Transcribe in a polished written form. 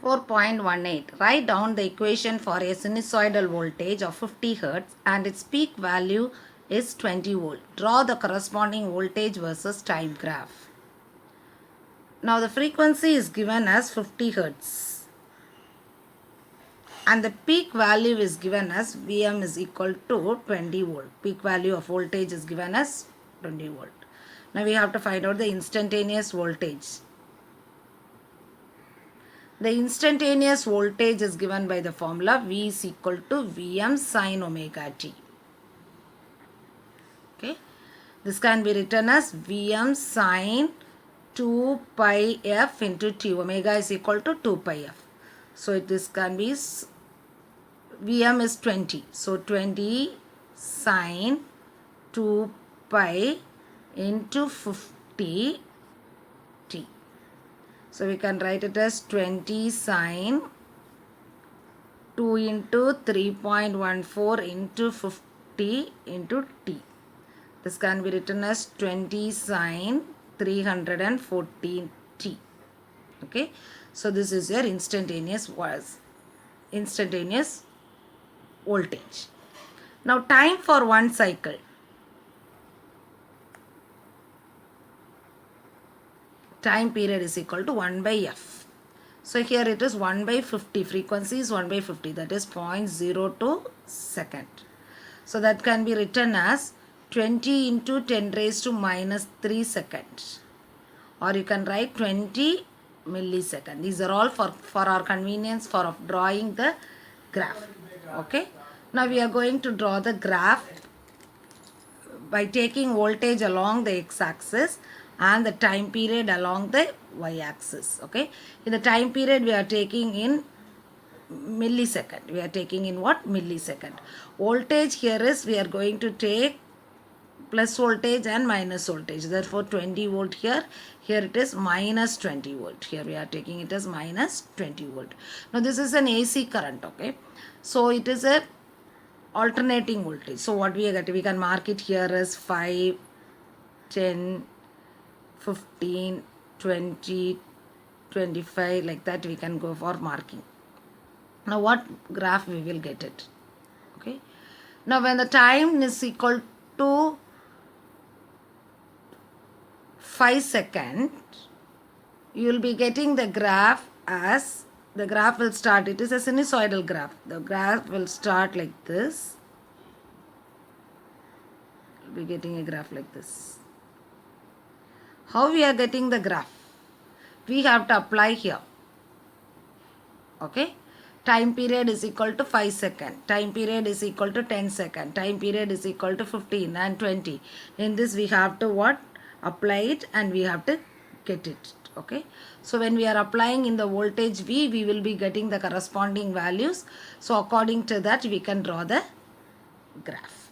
4.18. Write down the equation for a sinusoidal voltage of 50 Hz and its peak value is 20 volt. Draw the corresponding voltage versus time graph. Now the frequency is given as 50 Hz and the peak value is given as Vm is equal to 20 volt. Peak value of voltage is given as 20 volt. Now we have to find out the instantaneous voltage. The instantaneous voltage is given by the formula V is equal to Vm sin omega t. Okay. This can be written as Vm sin 2 pi f into t. Omega is equal to 2 pi f. So this can be Vm is 20. So 20 sin 2 pi into 50 t. So we can write it as 20 sin 2 into 3.14 into 50 into t. This can be written as 20 sin 314 t. Okay. So this is your instantaneous voltage. Now time for one cycle. Time period is equal to 1 by f. So here it is 1 by 50. Frequency is 1 by 50. That is 0.02 second. So that can be written as 20 into 10 raised to minus 3 seconds. Or you can write 20 millisecond. These are all for our convenience for drawing the graph. Okay. Now we are going to draw the graph by taking voltage along the x-axis and the time period along the y-axis. Okay. In the time period we are taking in millisecond. We are taking in what? Millisecond. Voltage here is we are going to take plus voltage and minus voltage. Therefore 20 volt here. Here it is minus 20 volt. Here we are taking it as minus 20 volt. Now this is an AC current. Okay. So it is a alternating voltage. So what we get, we can mark it here as 5, 10, 15, 20, 25, like that we can go for marking. Now what graph we will get it. Okay. Now when the time is equal to 5 seconds, you will be getting the graph as, the graph will start, it is a sinusoidal graph. The graph will start like this. You will be getting a graph like this. How we are getting the graph? We have to apply here. Okay. Time period is equal to 5 seconds. Time period is equal to 10 seconds. Time period is equal to 15 and 20. In this we have to what? Apply it and we have to get it. Okay. So when we are applying in the voltage V, we will be getting the corresponding values. So according to that we can draw the graph.